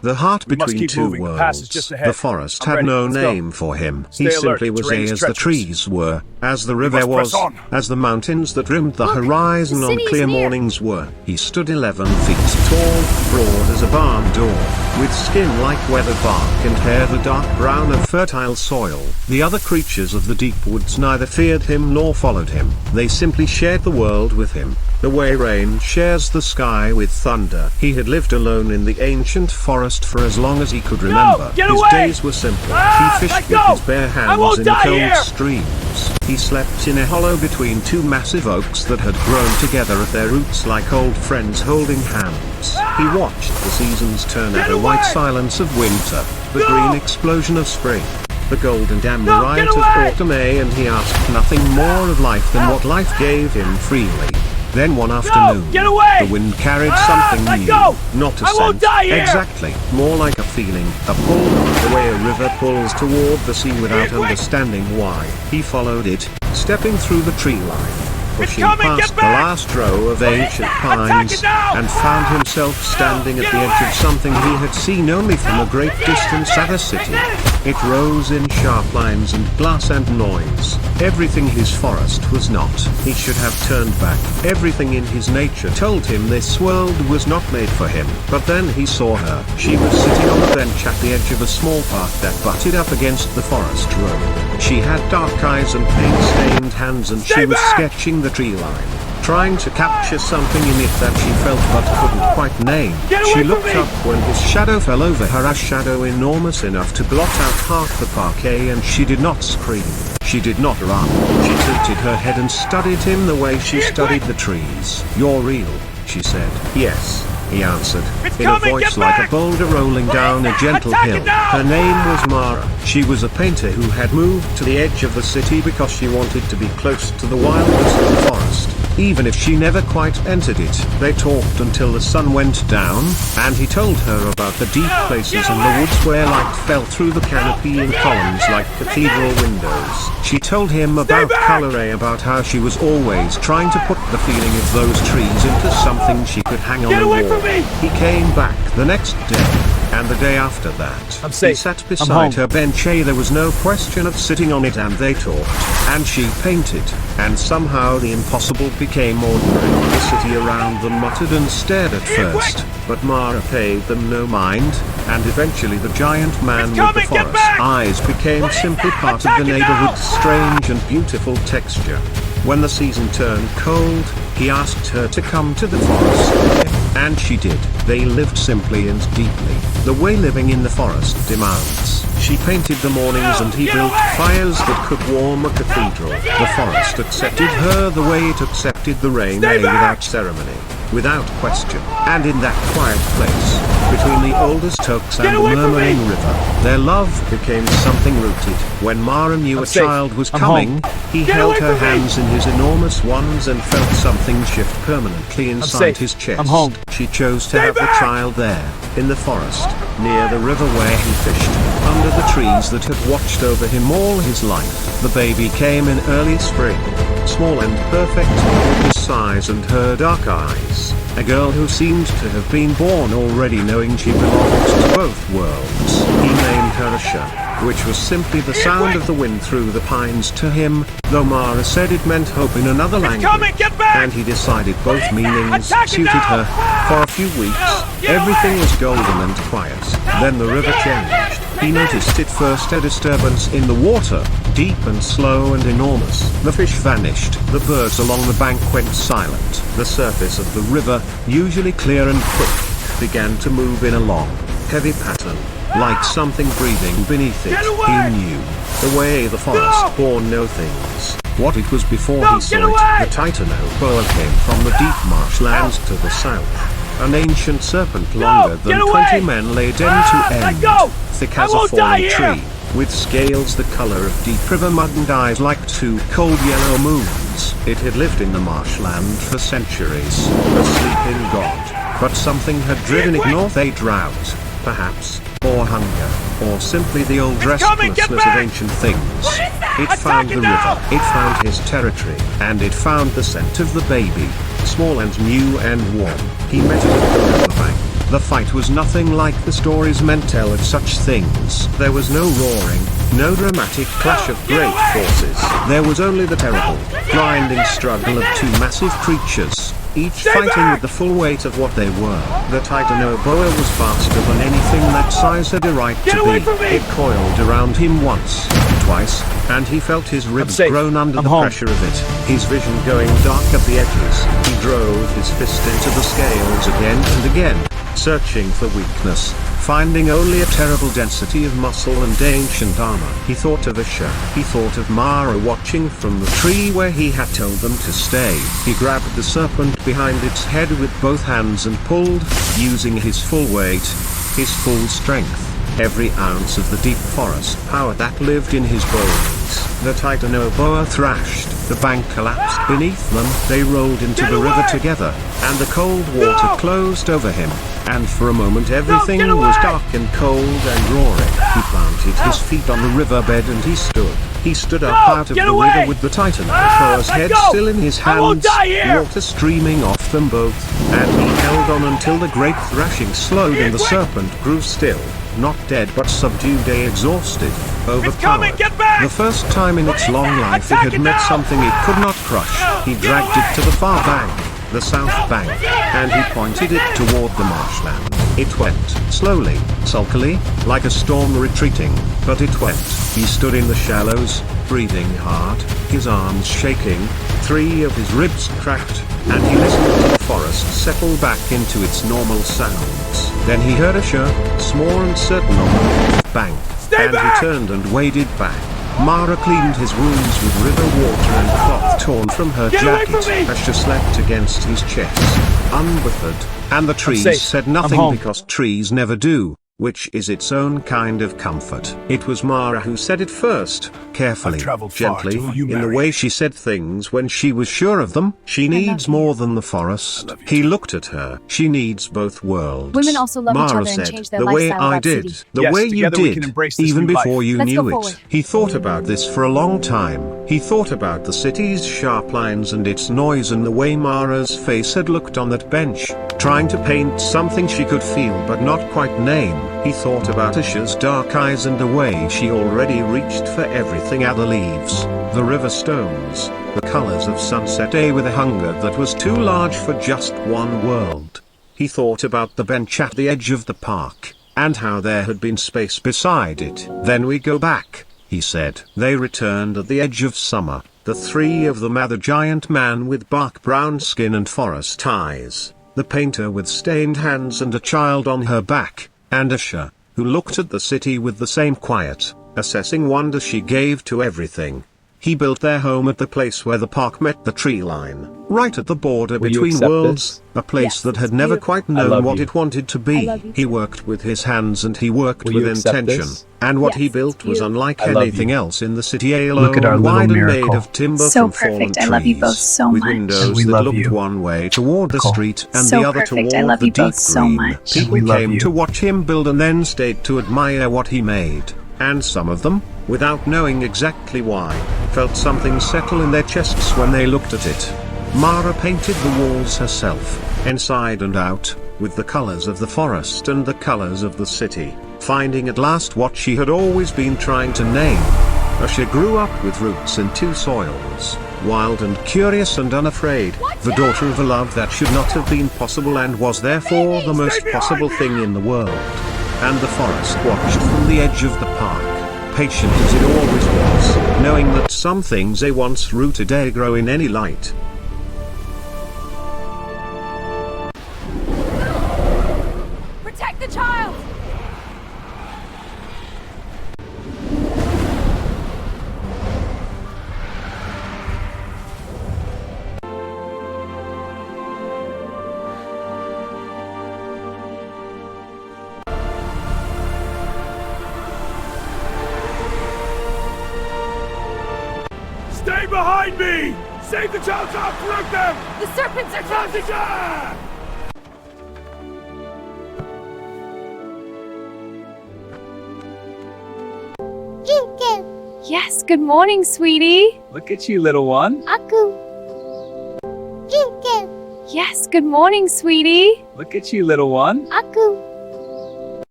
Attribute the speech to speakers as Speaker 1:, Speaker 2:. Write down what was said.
Speaker 1: The heart
Speaker 2: We must
Speaker 1: between
Speaker 2: keep
Speaker 1: two
Speaker 2: moving. The pass is
Speaker 1: worlds.
Speaker 2: just ahead.
Speaker 1: The forest
Speaker 2: I'm
Speaker 1: had
Speaker 2: ready.
Speaker 1: no
Speaker 2: Let's go.
Speaker 1: name for him.
Speaker 2: Stay
Speaker 1: He
Speaker 2: alert.
Speaker 1: simply
Speaker 2: The
Speaker 1: was
Speaker 2: terrain is
Speaker 1: as the
Speaker 2: treacherous.
Speaker 1: trees were, as the river
Speaker 2: must press
Speaker 1: was,
Speaker 2: on.
Speaker 1: as the mountains that rimmed the
Speaker 3: Look,
Speaker 1: horizon
Speaker 3: the
Speaker 1: on
Speaker 3: city's
Speaker 1: clear
Speaker 3: near.
Speaker 1: mornings were. He stood 11 feet tall, broad as a barn door, with skin like weathered bark and hair the dark brown of fertile soil. The other creatures of the deep woods neither feared him nor followed him. They simply shared the world with him, the way rain shares the sky with thunder. He had lived alone in the ancient forest for as long as he could remember.
Speaker 2: get
Speaker 1: His
Speaker 2: away!
Speaker 1: days were simple.
Speaker 2: Ah,
Speaker 1: He
Speaker 2: let
Speaker 1: fished with
Speaker 2: go!
Speaker 1: his bare
Speaker 2: I
Speaker 1: hands
Speaker 2: won't
Speaker 1: in the
Speaker 2: die
Speaker 1: cold
Speaker 2: here!
Speaker 1: streams. He slept in a hollow between two massive oaks that had grown together at their roots like old friends holding hands. He watched the seasons turn
Speaker 2: Get
Speaker 1: at the white
Speaker 2: away!
Speaker 1: silence of winter, the
Speaker 2: No!
Speaker 1: green explosion of spring, the golden amber
Speaker 2: No,
Speaker 1: riot
Speaker 2: get
Speaker 1: of
Speaker 2: away!
Speaker 1: autumn, and he asked nothing more of life than what life gave him freely. Then one afternoon,
Speaker 2: get away!
Speaker 1: the wind carried
Speaker 2: Ah,
Speaker 1: something
Speaker 2: let
Speaker 1: new,
Speaker 2: go!
Speaker 1: not a
Speaker 2: I
Speaker 1: scent.
Speaker 2: won't die here!
Speaker 1: Exactly, more like a feeling, a pull, the way a river pulls toward the sea without
Speaker 2: Quick!
Speaker 1: understanding why. He followed it, stepping through the tree line, pushing
Speaker 2: coming, get
Speaker 1: past the
Speaker 2: back!
Speaker 1: last row of ancient
Speaker 2: Attack
Speaker 1: pines,
Speaker 2: it now!
Speaker 1: and found himself standing at
Speaker 2: get
Speaker 1: the edge
Speaker 2: away!
Speaker 1: of something he had seen only from a great distance at a city. It rose in sharp lines and glass and noise. Everything his forest was not. He should have turned back. Everything in his nature told him this world was not made for him. But then he saw her. She was sitting on a bench at the edge of a small park that butted up against the forest road. She had dark eyes and paint-stained hands, and she
Speaker 2: Stay
Speaker 1: was
Speaker 2: back!
Speaker 1: sketching the tree line, trying to capture something in it that she felt but couldn't quite name.
Speaker 2: Get away
Speaker 1: She
Speaker 2: from
Speaker 1: looked
Speaker 2: me!
Speaker 1: up when his shadow fell over her, a shadow enormous enough to blot out half the parquet, and she did not scream. She did not run. She tilted her head and studied him the way she
Speaker 2: Here,
Speaker 1: studied
Speaker 2: quick!
Speaker 1: the trees. "You're real," she said. "Yes," he answered,
Speaker 2: It's
Speaker 1: in a
Speaker 2: coming,
Speaker 1: voice
Speaker 2: get
Speaker 1: like
Speaker 2: back!
Speaker 1: a boulder rolling down a gentle
Speaker 2: Attack it
Speaker 1: hill.
Speaker 2: now!
Speaker 1: Her name was Mara. She was a painter who had moved to the edge of the city because she wanted to be close to the wildness of the forest, even if she never quite entered it. They talked until the sun went down, and he told her about the deep places in the woods where light fell through the canopy in columns like cathedral windows. She told him about
Speaker 2: back!
Speaker 1: Calais, about how she was always trying to put the feeling of those trees into something she could hang on
Speaker 2: Get
Speaker 1: the
Speaker 2: away
Speaker 1: wall.
Speaker 2: from me!
Speaker 1: He came back the next day, and the day after that.
Speaker 2: I'm safe.
Speaker 1: He sat
Speaker 2: I'm
Speaker 1: beside
Speaker 2: home.
Speaker 1: her bench. There was no question of sitting on it, and they talked, and she painted, and somehow the impossible became ordinary. The city around them muttered and stared at
Speaker 2: Here,
Speaker 1: first, but Mara paid them no mind, and eventually the giant man
Speaker 2: It's
Speaker 1: with the
Speaker 2: coming, get
Speaker 1: forest
Speaker 2: back!
Speaker 1: eyes became simply part of
Speaker 2: Attack
Speaker 1: the
Speaker 2: it
Speaker 1: neighborhood's
Speaker 2: now!
Speaker 1: strange and beautiful texture. When the season turned cold, he asked her to come to the forest with him, and she did. They lived simply and deeply, the way living in the forest demands. She painted the mornings, and he
Speaker 2: Get
Speaker 1: built
Speaker 2: away!
Speaker 1: fires that could warm a cathedral. The forest accepted her the way it accepted the rain,
Speaker 2: Stay back!
Speaker 1: without ceremony, without question. And in that quiet place, between the oldest oaks and
Speaker 2: Get
Speaker 1: the
Speaker 2: away from
Speaker 1: murmuring
Speaker 2: me!
Speaker 1: river, their love became something rooted. When Mara knew
Speaker 2: I'm
Speaker 1: a
Speaker 2: safe.
Speaker 1: child was
Speaker 2: I'm
Speaker 1: coming,
Speaker 2: home.
Speaker 1: he
Speaker 2: Get
Speaker 1: held
Speaker 2: away
Speaker 1: her
Speaker 2: from me!
Speaker 1: hands in his enormous ones and felt something shift permanently inside
Speaker 2: safe.
Speaker 1: his chest.
Speaker 2: I'm home.
Speaker 1: She chose to
Speaker 2: Stay
Speaker 1: have
Speaker 2: back!
Speaker 1: the child there, in the forest, near the river where he fished, under the trees that had watched over him all his life. The baby came in early spring, small and perfect, with his size and her dark eyes. A girl who seemed to have been born already knowing she belonged to both worlds. He named her Asha, which was simply the sound of the wind through the pines to him, though Mara said it meant hope in another language.
Speaker 2: coming, get back!
Speaker 1: And he decided both meanings
Speaker 2: Attack it
Speaker 1: suited
Speaker 2: now!
Speaker 1: her. For a few weeks,
Speaker 2: Get
Speaker 1: everything
Speaker 2: away!
Speaker 1: was golden and quiet. Then the river changed. He noticed at first a disturbance in the water, deep and slow and enormous. The fish vanished. The birds along the bank went silent. The surface of the river, usually clear and quick, began to move in a long, heavy pattern, like something breathing beneath it.
Speaker 2: Get
Speaker 1: He
Speaker 2: away!
Speaker 1: knew the way the forest bore no things. What it was before
Speaker 2: No,
Speaker 1: he saw
Speaker 2: get
Speaker 1: it.
Speaker 2: away!
Speaker 1: The Titano boa came from the deep marshlands to the south. An ancient serpent longer
Speaker 2: get
Speaker 1: than
Speaker 2: away!
Speaker 1: 20 men laid end
Speaker 2: Ah,
Speaker 1: to
Speaker 2: let
Speaker 1: end,
Speaker 2: go!
Speaker 1: thick
Speaker 2: I
Speaker 1: as a
Speaker 2: won't die
Speaker 1: fallen
Speaker 2: here!
Speaker 1: tree, with scales the color of deep river mud and eyes like two cold yellow moons. It had lived in the marshland for centuries, a sleeping god, but something had driven it
Speaker 2: quick!
Speaker 1: north, a drought, perhaps, or hunger, or simply the old
Speaker 2: coming, get
Speaker 1: restlessness of
Speaker 2: back!
Speaker 1: ancient things. It
Speaker 2: Attack
Speaker 1: found
Speaker 2: it
Speaker 1: the
Speaker 2: now!
Speaker 1: river, it found his territory, and it found the scent of the baby, small and new and warm. He met it at the riverbank, The fight was nothing like the stories men tell of such things. There was no roaring, no dramatic clash of great forces. There was only the terrible, grinding struggle of two massive creatures, each fighting with the full weight of what they were. The Titanoboa was faster than anything that size had a right to be. It coiled around him once, twice, and he felt his ribs groan under the pressure of it. His vision going dark at the edges. He drove his fist into the scales again and again, searching for weakness, finding only a terrible density of muscle and ancient armor. He thought of Asher. He thought of Mara watching from the tree where he had told them to stay. He grabbed the serpent behind its head with both hands and pulled, using his full weight, his full strength, every ounce of the deep forest power that lived in his bones. The Titanoboa thrashed, the bank collapsed beneath them, they rolled into the river together, and the cold water closed over him, and for a moment everything was dark and cold and roaring. He planted his feet on the riverbed and he stood. He stood up out of the river with the Titanoboa's head still in his hands, water streaming off them both, and he held on until the great thrashing slowed and the serpent grew still. Not dead but subdued, exhausted, overpowered. The first time in its long life it had met something it could not crush. He dragged it to the far bank, the south bank, and he pointed it toward the marshland. It went, slowly, sulkily, like a storm retreating, but it went. He stood in the shallows, breathing hard, his arms shaking, 3 of his ribs cracked, and he listened to the forest settle back into its normal sounds. Then he heard Asher, small and certain on the bank, and he turned and waded back. Mara cleaned his wounds with river water and cloth torn from her jacket. Asher slept against his chest, unwithered, and the trees said nothing because trees never do, which is its own kind of comfort. It was Mara who said it first, carefully, gently, in the way she said things when she was sure of them. She needs more than the forest. He looked at her. She needs both worlds.
Speaker 2: Women also love
Speaker 1: Mara
Speaker 2: each other
Speaker 1: said,
Speaker 2: and change their
Speaker 1: the way
Speaker 2: lifestyle
Speaker 1: I did,
Speaker 2: city.
Speaker 1: the
Speaker 3: Yes,
Speaker 1: way you
Speaker 3: together we can
Speaker 1: did,
Speaker 3: embrace this
Speaker 1: even
Speaker 3: new life.
Speaker 1: before you
Speaker 2: Let's
Speaker 1: knew
Speaker 2: go
Speaker 1: it.
Speaker 2: forward.
Speaker 1: He thought about this for a long time. He thought about the city's sharp lines and its noise and the way Mara's face had looked on that bench, trying to paint something she could feel but not quite name. He thought about Asher's dark eyes and the way she already reached for everything at the leaves, the river stones, the colors of sunset day with a hunger that was too large for just one world. He thought about the bench at the edge of the park, and how there had been space beside it. Then we go back, he said. They returned at the edge of summer, the 3 of them, the giant man with bark brown skin and forest eyes, the painter with stained hands and a child on her back, and Asher, who looked at the city with the same quiet, assessing wonder she gave to everything. He built their home at the place where the park met the tree line, right at the border between worlds, a place that had never quite known what it wanted to be. He worked with his hands and he worked with intention, and what he built was unlike anything else in the city.
Speaker 4: Look at our little
Speaker 1: wide and
Speaker 4: miracle.
Speaker 1: made of timber
Speaker 5: So
Speaker 1: from fallen
Speaker 5: perfect.
Speaker 1: trees,
Speaker 5: I love you both so
Speaker 1: with
Speaker 5: much.
Speaker 1: windows
Speaker 4: And we
Speaker 1: that
Speaker 4: love
Speaker 1: looked
Speaker 4: you.
Speaker 1: one way toward the
Speaker 4: Cool.
Speaker 1: street and
Speaker 5: So
Speaker 1: the other
Speaker 5: perfect.
Speaker 1: toward
Speaker 5: I love
Speaker 1: the
Speaker 5: you
Speaker 1: deep
Speaker 5: both so
Speaker 1: green.
Speaker 5: much.
Speaker 1: People
Speaker 4: We love
Speaker 1: came
Speaker 4: you.
Speaker 1: to watch him build and then stayed to admire what he made, and some of them, without knowing exactly why, felt something settle in their chests when they looked at it. Mara painted the walls herself, inside and out, with the colors of the forest and the colors of the city, finding at last what she had always been trying to name. Asher grew up with roots in 2 soils, wild and curious and unafraid, the daughter of a love that should not have been possible and was therefore the most possible thing in the world. And the forest watched from the edge of the park, patient as it always was, knowing that some things they once rooted grow in any light.
Speaker 2: Protect the child!
Speaker 3: Stay behind me! Save the child, I'll correct them!
Speaker 2: The serpents are closing! Yes, good morning, sweetie.
Speaker 3: Look at you, little one.
Speaker 2: Yes, Yes, good morning, sweetie.
Speaker 4: Look at you, little one.
Speaker 2: Aku.